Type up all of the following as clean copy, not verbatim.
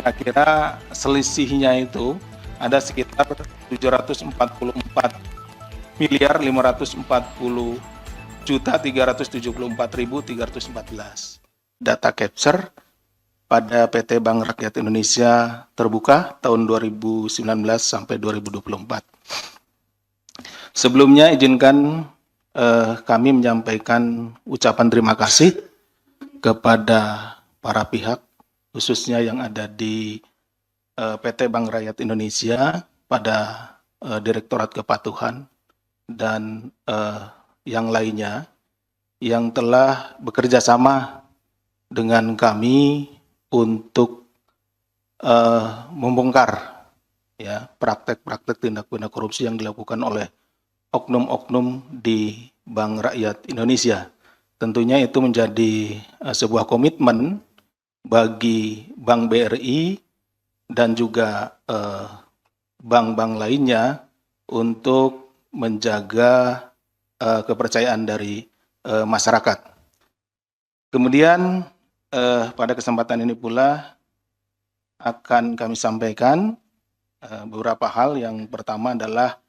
kira-kira selisihnya itu ada sekitar 744 miliar 540 juta 374.314. Data capture pada PT Bank Rakyat Indonesia Terbuka tahun 2019 sampai 2024. Sebelumnya izinkan kami menyampaikan ucapan terima kasih kepada para pihak, khususnya yang ada di PT Bank Rakyat Indonesia pada Direktorat Kepatuhan dan yang lainnya yang telah bekerja sama dengan kami untuk membongkar ya praktek-praktek tindak pidana korupsi yang dilakukan oleh oknum-oknum di Bank Rakyat Indonesia. Tentunya itu menjadi sebuah komitmen bagi Bank BRI dan juga bank-bank lainnya untuk menjaga kepercayaan dari masyarakat. Kemudian pada kesempatan ini pula akan kami sampaikan beberapa hal. Yang pertama adalah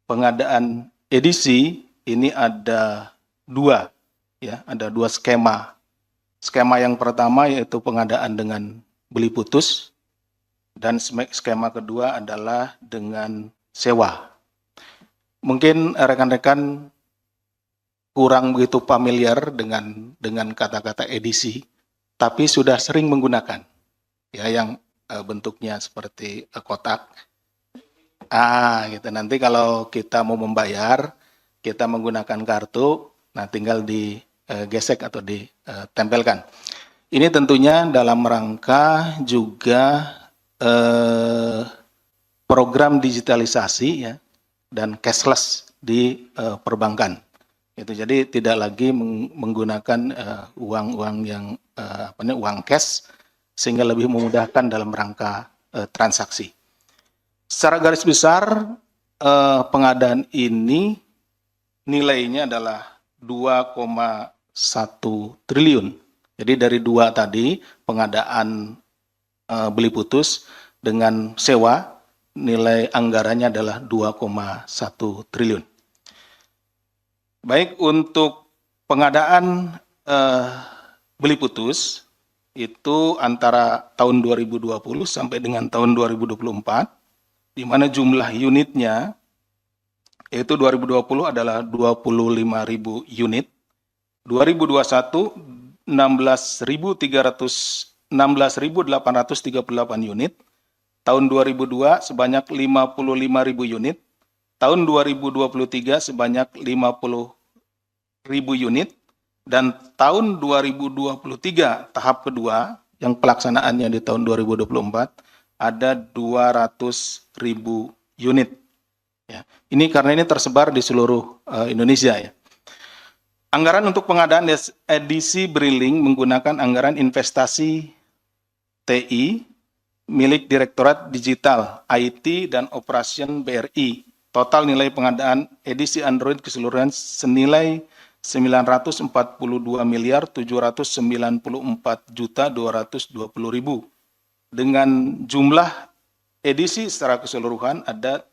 pengadaan edisi ini ada dua skema. Skema yang pertama yaitu pengadaan dengan beli putus dan skema kedua adalah dengan sewa. Mungkin rekan-rekan kurang begitu familiar dengan kata-kata edisi, tapi sudah sering menggunakan ya yang bentuknya seperti kotak. Gitu. Nanti kalau kita mau membayar, kita menggunakan kartu, nah tinggal digesek atau ditempelkan. Ini tentunya dalam rangka juga program digitalisasi ya dan cashless di perbankan. Itu jadi tidak lagi menggunakan uang yang uang cash sehingga lebih memudahkan dalam rangka transaksi. Secara garis besar pengadaan ini nilainya adalah 2,1 triliun. Jadi dari dua tadi pengadaan beli putus dengan sewa nilai anggarannya adalah 2,1 triliun. Baik, untuk pengadaan beli putus itu antara tahun 2020 sampai dengan tahun 2024, di mana jumlah unitnya yaitu 2020 adalah 25.000 unit, 2021 16.838 unit, tahun 2002 sebanyak 55.000 unit, tahun 2023 sebanyak 50.000 unit, dan tahun 2023 tahap kedua yang pelaksanaannya di tahun 2024 ada 200.000 unit. Ya, ini karena ini tersebar di seluruh Indonesia ya. Anggaran untuk pengadaan edisi Briling menggunakan anggaran investasi TI milik Direktorat Digital, IT, dan Operation BRI. Total nilai pengadaan edisi Android keseluruhan senilai 944.794.220.000 dengan jumlah edisi secara keseluruhan ada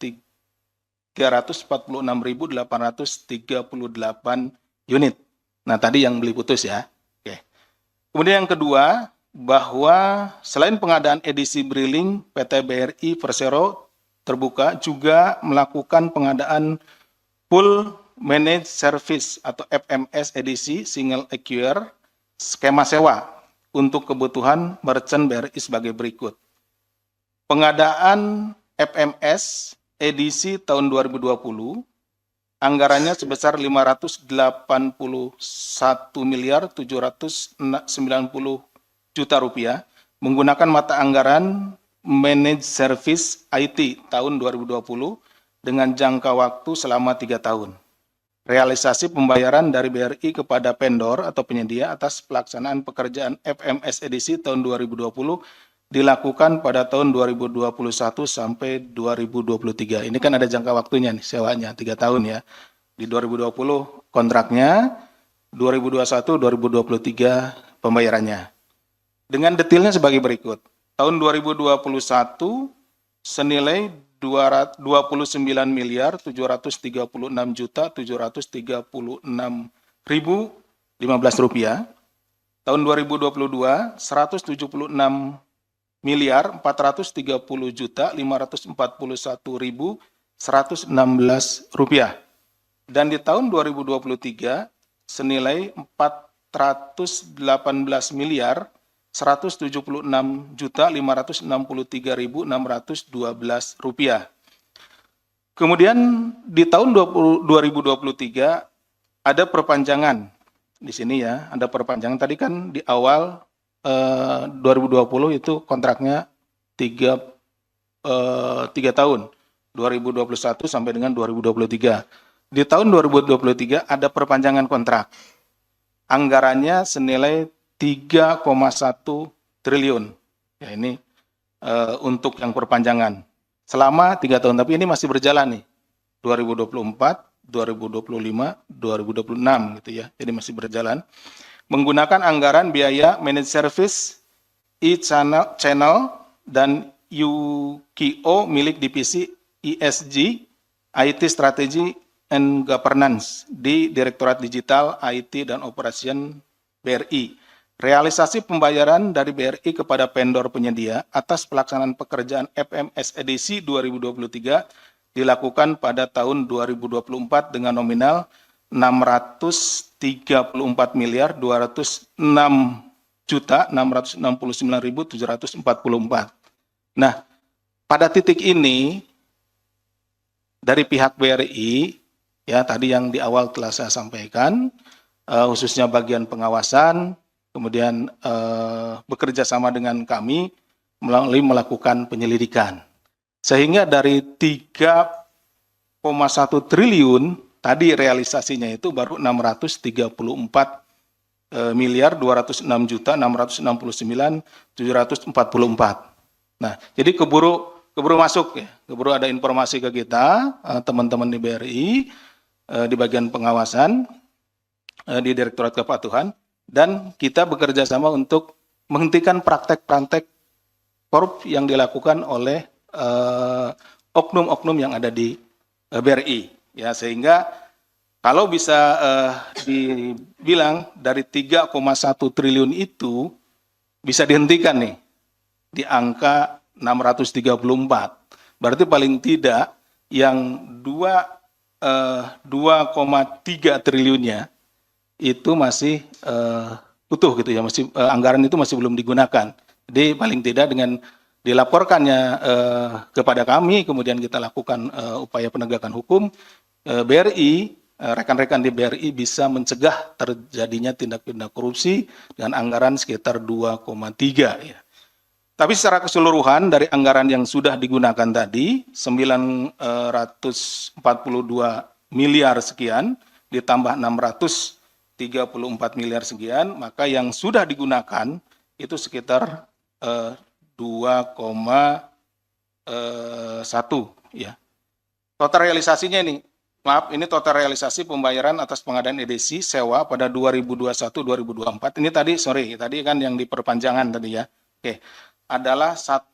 346.838 unit. Nah, tadi yang beli putus ya. Oke. Kemudian yang kedua, bahwa selain pengadaan edisi Briling, PT BRI Persero Terbuka juga melakukan pengadaan full managed service atau FMS edisi single acquirer skema sewa untuk kebutuhan merchant BRI sebagai berikut. Pengadaan FMS edisi tahun 2020 anggarannya sebesar 581.790 juta rupiah menggunakan mata anggaran Managed Service IT tahun 2020 dengan jangka waktu selama 3 tahun. Realisasi pembayaran dari BRI kepada vendor atau penyedia atas pelaksanaan pekerjaan FMS edisi tahun 2020 dilakukan pada tahun 2021 sampai 2023. Ini kan ada jangka waktunya nih, sewanya 3 tahun ya. Di 2020 kontraknya, 2021, 2023 pembayarannya. Dengan detailnya sebagai berikut. tahun 2021 senilai 29 miliar 736 juta 736 ribu 15 rupiah. Tahun 2022 176 miliar 430 juta 541 ribu 116 rupiah. Dan di tahun 2023 senilai 418 miliar 176 juta 563.612 rupiah. Kemudian di tahun 2023 ada perpanjangan di sini ya, ada perpanjangan. Tadi kan di awal 2020 itu kontraknya 3 tahun, 2021 sampai dengan 2023. Di tahun 2023 ada perpanjangan kontrak. Anggarannya senilai 3,1 triliun. Ya, ini untuk yang perpanjangan selama 3 tahun, tapi ini masih berjalan nih. 2024, 2025, 2026 gitu ya. Jadi masih berjalan. Menggunakan anggaran biaya managed service, e-channel dan UKO milik divisi ESG, IT Strategy and Governance di Direktorat Digital, IT dan Operation BRI. Realisasi pembayaran dari BRI kepada vendor penyedia atas pelaksanaan pekerjaan FMS edisi 2023 dilakukan pada tahun 2024 dengan nominal 634 miliar 206 juta 669.744. Nah, pada titik ini dari pihak BRI ya tadi yang di awal telah saya sampaikan, khususnya bagian pengawasan, kemudian bekerja sama dengan kami melalui melakukan penyelidikan. Sehingga dari 3,1 triliun tadi realisasinya itu baru 634 miliar 206 juta 669.744. Nah, jadi keburu masuk ya, keburu ada informasi ke kita teman-teman di BRI di bagian pengawasan di Direktorat Kepatuhan. Dan kita bekerja sama untuk menghentikan praktek-praktek korup yang dilakukan oleh oknum-oknum yang ada di BRI. Ya, sehingga kalau bisa dibilang dari 3,1 triliun itu bisa dihentikan nih di angka 634. Berarti paling tidak yang 2,3 triliunnya itu masih utuh gitu ya, masih anggaran itu masih belum digunakan. Jadi paling tidak dengan dilaporkannya kepada kami, kemudian kita lakukan upaya penegakan hukum, BRI, rekan-rekan di BRI bisa mencegah terjadinya tindak-tindak korupsi dengan anggaran sekitar 2,3 ya. Tapi secara keseluruhan dari anggaran yang sudah digunakan tadi 942 miliar sekian ditambah 634 miliar sekian, maka yang sudah digunakan itu sekitar 2,1 ya. Total realisasinya ini, maaf, ini total realisasi pembayaran atas pengadaan edisi sewa pada 2021-2024. Ini tadi, tadi kan yang di perpanjangan tadi ya. Oke, adalah 1,2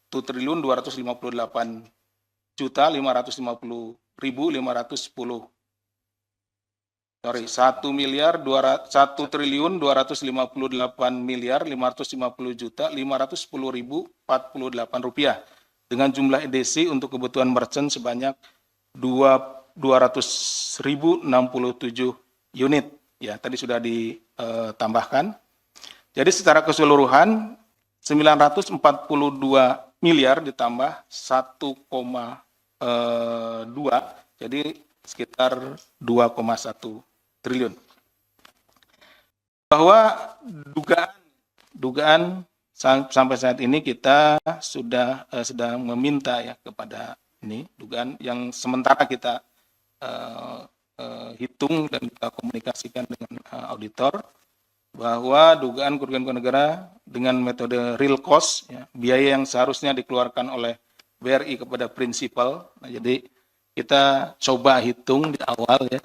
triliun 258 juta 550.510. 1 triliun 258 miliar 550 juta 510.048 rupiah dengan jumlah edisi untuk kebutuhan merchant sebanyak 200.067 unit ya, tadi sudah ditambahkan. Jadi secara keseluruhan 942 miliar ditambah 1,2 jadi sekitar 2,1 triliun. Bahwa dugaan sampai saat ini kita sudah sedang meminta ya kepada ini dugaan yang sementara kita hitung dan kita komunikasikan dengan auditor bahwa dugaan kerugian negara dengan metode real cost ya, biaya yang seharusnya dikeluarkan oleh BRI kepada prinsipal. Nah, jadi kita coba hitung di awal ya,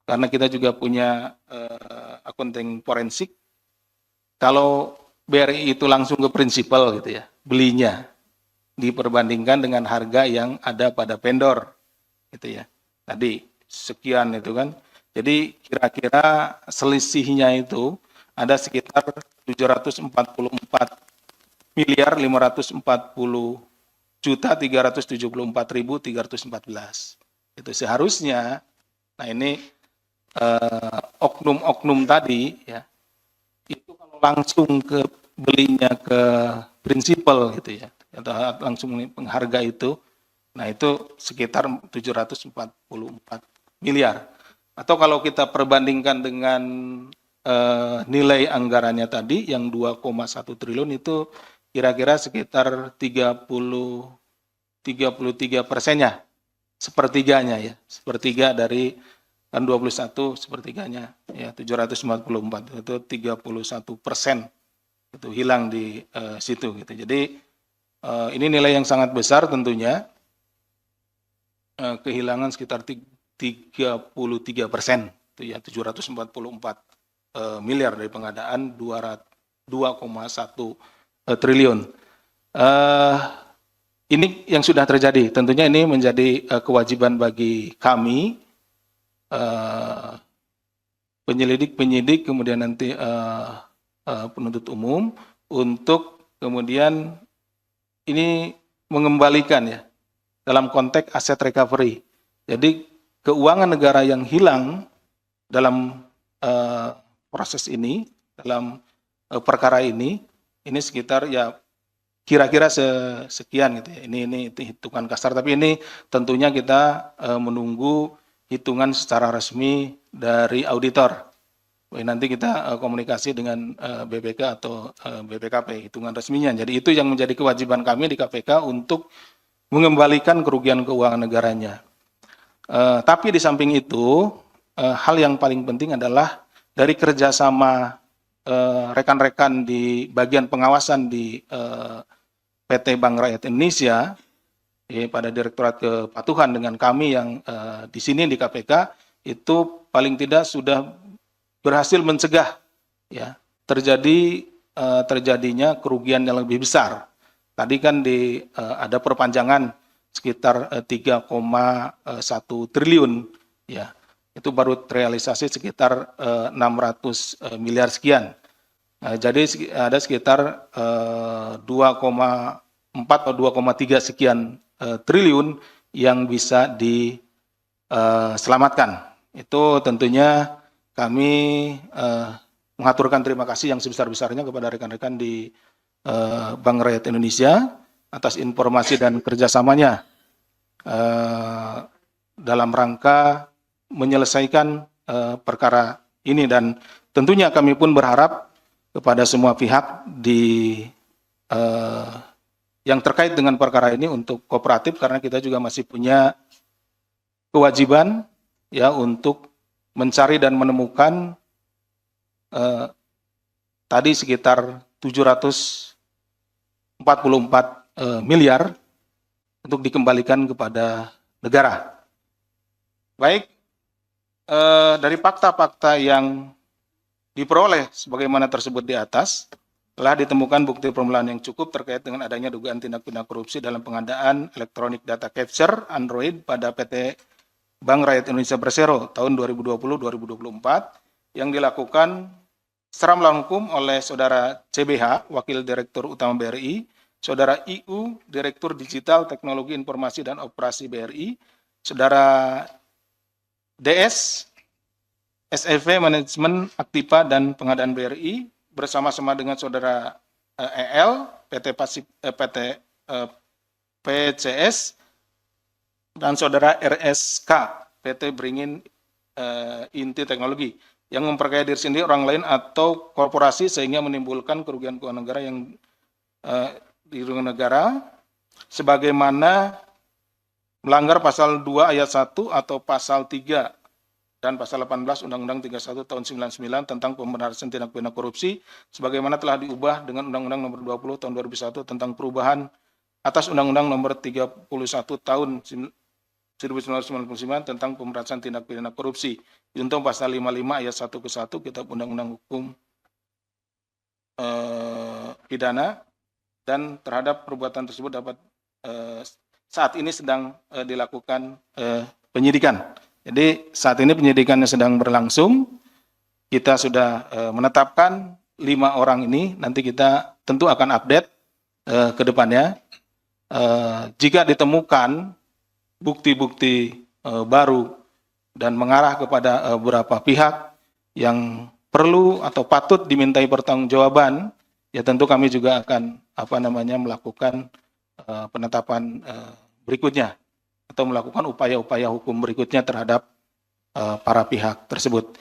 karena kita juga punya accounting forensik. Kalau BRI itu langsung ke prinsipal gitu ya, belinya diperbandingkan dengan harga yang ada pada vendor gitu ya. Tadi sekian itu kan. Jadi kira-kira selisihnya itu ada sekitar 744 miliar 540 juta 374.314. Itu seharusnya. Nah ini oknum-oknum tadi ya, itu kalau langsung ke belinya ke prinsipal gitu ya, atau langsung pengharga itu, nah itu sekitar 744 miliar. Atau kalau kita perbandingkan dengan nilai anggarannya tadi yang 2,1 triliun itu kira-kira sekitar 33%-nya, sepertiganya ya, sepertiga dari tahun 21 sepertiganya ya 744 itu 31% itu hilang di situ gitu. Jadi ini nilai yang sangat besar tentunya, kehilangan sekitar 33% itu ya 744 miliar dari pengadaan 2,1 triliun. Ini yang sudah terjadi. Tentunya ini menjadi kewajiban bagi kami penyidik, kemudian nanti penuntut umum untuk kemudian ini mengembalikan ya dalam konteks aset recovery. Jadi keuangan negara yang hilang dalam proses ini, dalam perkara ini sekitar ya kira-kira sekian gitu ya. Ini hitungan kasar, tapi ini tentunya kita menunggu hitungan secara resmi dari auditor. Nanti kita komunikasi dengan BPK atau BPKP, hitungan resminya. Jadi itu yang menjadi kewajiban kami di KPK untuk mengembalikan kerugian keuangan negaranya. Tapi di samping itu, hal yang paling penting adalah dari kerjasama rekan-rekan di bagian pengawasan di PT Bank Rakyat Indonesia, pada Direktorat Kepatuhan dengan kami yang di sini di KPK, itu paling tidak sudah berhasil mencegah ya terjadinya kerugian yang lebih besar. Tadi kan ada perpanjangan sekitar 3,1 triliun ya. Itu baru terrealisasi sekitar 600 miliar sekian. Jadi ada sekitar 2,4 atau 2,3 sekian triliun yang bisa diselamatkan. Itu tentunya kami mengaturkan terima kasih yang sebesar-besarnya kepada rekan-rekan di Bank Rakyat Indonesia atas informasi dan kerjasamanya dalam rangka menyelesaikan perkara ini, dan tentunya kami pun berharap kepada semua pihak yang terkait dengan perkara ini untuk kooperatif, karena kita juga masih punya kewajiban ya untuk mencari dan menemukan tadi sekitar 744 miliar untuk dikembalikan kepada negara. Baik, dari fakta-fakta yang diperoleh sebagaimana tersebut di atas, telah ditemukan bukti permulaan yang cukup terkait dengan adanya dugaan tindak pidana korupsi dalam pengadaan elektronik data capture Android pada PT Bank Rakyat Indonesia Persero tahun 2020-2024 yang dilakukan secara melawan hukum oleh Saudara CBH, Wakil Direktur Utama BRI, Saudara IU, Direktur Digital Teknologi Informasi dan Operasi BRI, Saudara DS, SEV Manajemen Aktiva dan Pengadaan BRI, bersama-sama dengan Saudara EL, PCS, dan Saudara RSK, PT Beringin Inti Teknologi, yang memperkaya diri sendiri, orang lain, atau korporasi sehingga menimbulkan kerugian keuangan negara yang dirugikan negara, sebagaimana melanggar pasal 2 ayat 1 atau pasal 3 dan pasal 18 Undang-Undang 31 tahun 99 tentang pemberantasan tindak pidana korupsi, sebagaimana telah diubah dengan Undang-Undang nomor 20 tahun 2001 tentang perubahan atas Undang-Undang nomor 31 tahun 1999 tentang pemberantasan tindak pidana korupsi. Junto pasal 55 ayat 1 ke 1 Kitab Undang-Undang Hukum pidana, dan terhadap perbuatan tersebut dapat saat ini sedang dilakukan penyidikan. Jadi saat ini penyidikannya sedang berlangsung. Kita sudah menetapkan 5 orang ini. Nanti kita tentu akan update ke depannya. Jika ditemukan bukti-bukti baru dan mengarah kepada beberapa pihak yang perlu atau patut dimintai pertanggungjawaban, ya tentu kami juga akan melakukan penetapan berikutnya atau melakukan upaya-upaya hukum berikutnya terhadap para pihak tersebut.